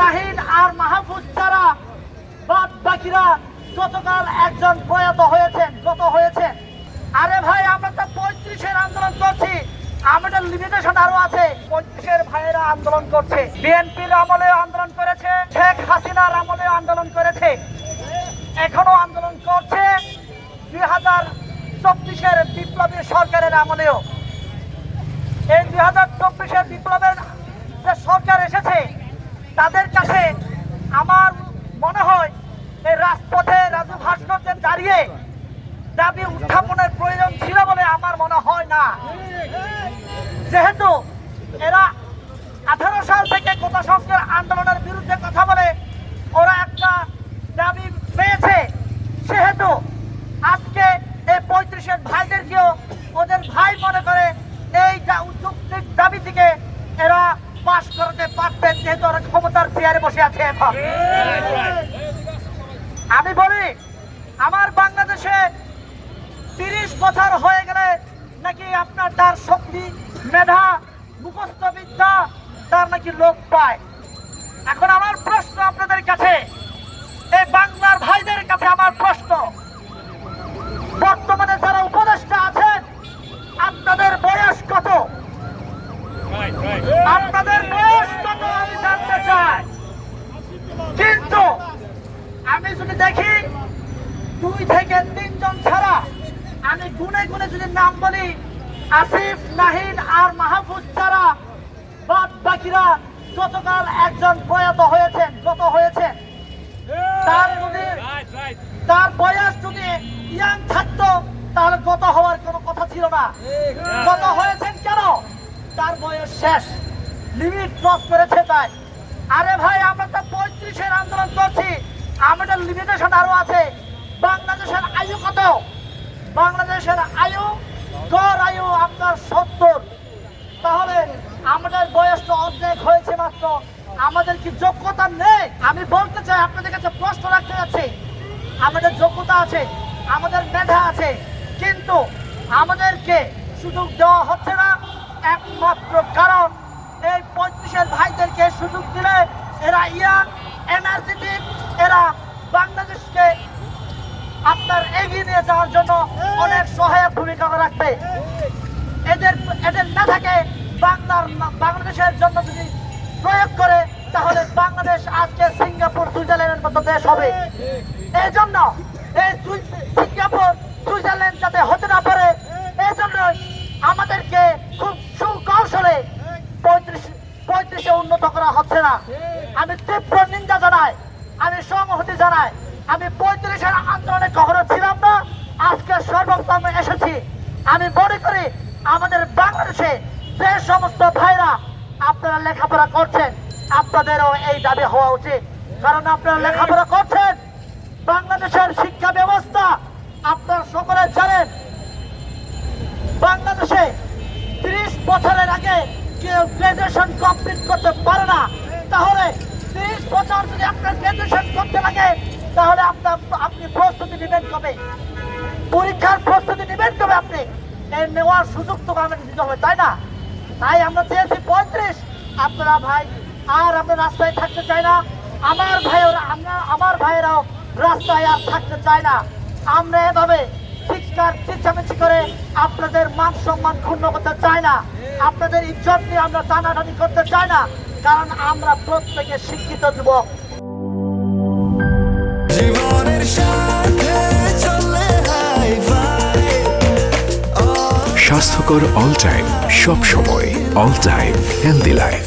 নাহিদ আর মাহফুজ ছাড়া বাদ বাকিরা গতকাল একজন প্রয়াত হয়েছেন। আরে ভাই, আমরা তো 35-এর আন্দোলন করছি, আমাদের লিমিটেশন আরো আছে। 35-এর ভাইয়েরা আন্দোলন করছে, বিএনপির আমলে আন্দোলন করেছে, শেখ হাসিনার আমলে আন্দোলন করেছে, এখনো আন্দোলন করছে 2024-এর বিপ্লবী সরকারের আমলেও। এই 2024-এর বিপ্লবের যে সরকার এসেছে, তাদের কাছে আমার মনে হয় এই রাজপথে রাজু ভাস্কর্যে দাঁড়িয়ে দাবি উত্থাপনের প্রয়োজন ছিল বলে আমার মনে হয় না। যেহেতু এরা 18 সাল থেকে কোটা সংস্কার আন্দোলনের বিরুদ্ধে কথা বলে ওরা একটা দাবি পেয়েছে, সেহেতু আজকে এই 35-এর ভাইদেরকেও ওদের ভাই মনে করে এই যৌক্তিক দাবি থেকে এরা পাশ করতে পারতেন, যেহেতু ওরা ক্ষমতার চেয়ারে বসে আছে। এখন আমি বলি, আমার বাংলাদেশে 30 বছর হয়ে গেলে নাকি আপনার তার শক্তি, মেধা, মুখস্থ বিদ্যা তার নাকি লোক পায়। এখন আমার প্রশ্ন আপনাদের কাছে, এই বাংলার ভাইদের কাছে আমার প্রশ্ন, বর্তমানে যারা উপদেষ্টা আছেন আপনাদের বয়স কত? আপনাদের বয়স কত আমি জানতে চাই। কিন্তু আমি যদি দেখি 2 থেকে 3 জন ছাড়া, আমি গুনে গুনে যদি নাম বলি, আসিফ, নাহিদ আর মাহফুজ ছাড়া বাদ বাকিরা গতকাল একজন প্রয়াত হয়েছেন। তার বয়স যদি ইয়াং থাকতো তাহলে গত হওয়ার কোনো কথা ছিল না। গত হয়েছেন কেন? তার বয়স শেষ, লিমিট ক্রস করেছে তাই। আরে ভাই, আমরা তো 35-এর আন্দোলন করছি, আমাদের লিমিটেশন আরো আছে। বাংলাদেশের আয়ু কত? বাংলাদেশের গড় আয়ু আপনার 70। তাহলে আমাদের বয়স তো অর্ধেক হয়েছে মাত্র, আমাদের কি যোগ্যতা নেই? আমি বলতে চাই, আপনাদের কাছে প্রশ্ন রাখতে যাচ্ছি, আমাদের যোগ্যতা আছে, আমাদের মেধা আছে, কিন্তু আমাদেরকে সুযোগ দেওয়া হচ্ছে না। একমাত্র কারণ এই 35-এর ভাইদেরকে সুযোগ দিলে এরা ইয়াং, এনার্জেটিক, এরা বাংলাদেশকে আপনার এগিয়ে নিয়ে যাওয়ার জন্য অনেক সহায়ক ভূমিকা রাখবে। এদের না থাকে বাংলাদেশের জন্য যদি প্রয়োগ করে, তাহলে বাংলাদেশ আজকে সিঙ্গাপুর, সুইজারল্যান্ডের মতো দেশ হবে। এই জন্য এই সিঙ্গাপুর, সুইজারল্যান্ড যাতে হতে না পারে, এই জন্য আমাদেরকে খুব সুকৌশলে 35-এ উন্নত করা হচ্ছে না। আমি তীব্র নিন্দা জানাই, আমি সংহতি জানাই। আমি 35-এর আন্দোলনে কখনো ছিলাম না, আজকে সর্বপ্রথম এসেছি। আমি মনে করি আমাদের বাংলাদেশে যে সমস্ত ভাইরা আপনারা লেখাপড়া করছেন, আপনাদেরও এই দাবি হওয়া উচিত। কারণ আপনারা লেখাপড়া করছেন, বাংলাদেশের শিক্ষা ব্যবস্থা আপনারা সকলে জানেন। বাংলাদেশে 30 বছরের আগে কেউ গ্রাজুয়েশন কমপ্লিট করতে পারে না। তাহলে 30 বছর যদি আপনার গ্রাজুয়েশন করতে লাগে, তাহলে আপনি প্রস্তুতি নেবেন কবে? পরীক্ষার প্রস্তুতি নেবেন কবে? আপনি এই নেওয়ার সুযোগ তো আমাদের দিতে হবে, তাই না? তাই আমরা চেয়েছি 35। আপনারা ভাই আর আমরা রাস্তায় থাকতে চাই না, আমার ভাইয়েরাও রাস্তায় আর থাকতে চায় না। আমরা এভাবে চিৎচামেচি করে আপনাদের মান সম্মান ক্ষুণ্ণ করতে চাই না, আপনাদের ইজ্জত নিয়ে আমরা টানাটানি করতে চাই না, কারণ আমরা প্রত্যেকে শিক্ষিত যুবক। স্বাস্থ্যকর অল টাইম, সব সময় অল টাইম হেলদি লাইফ।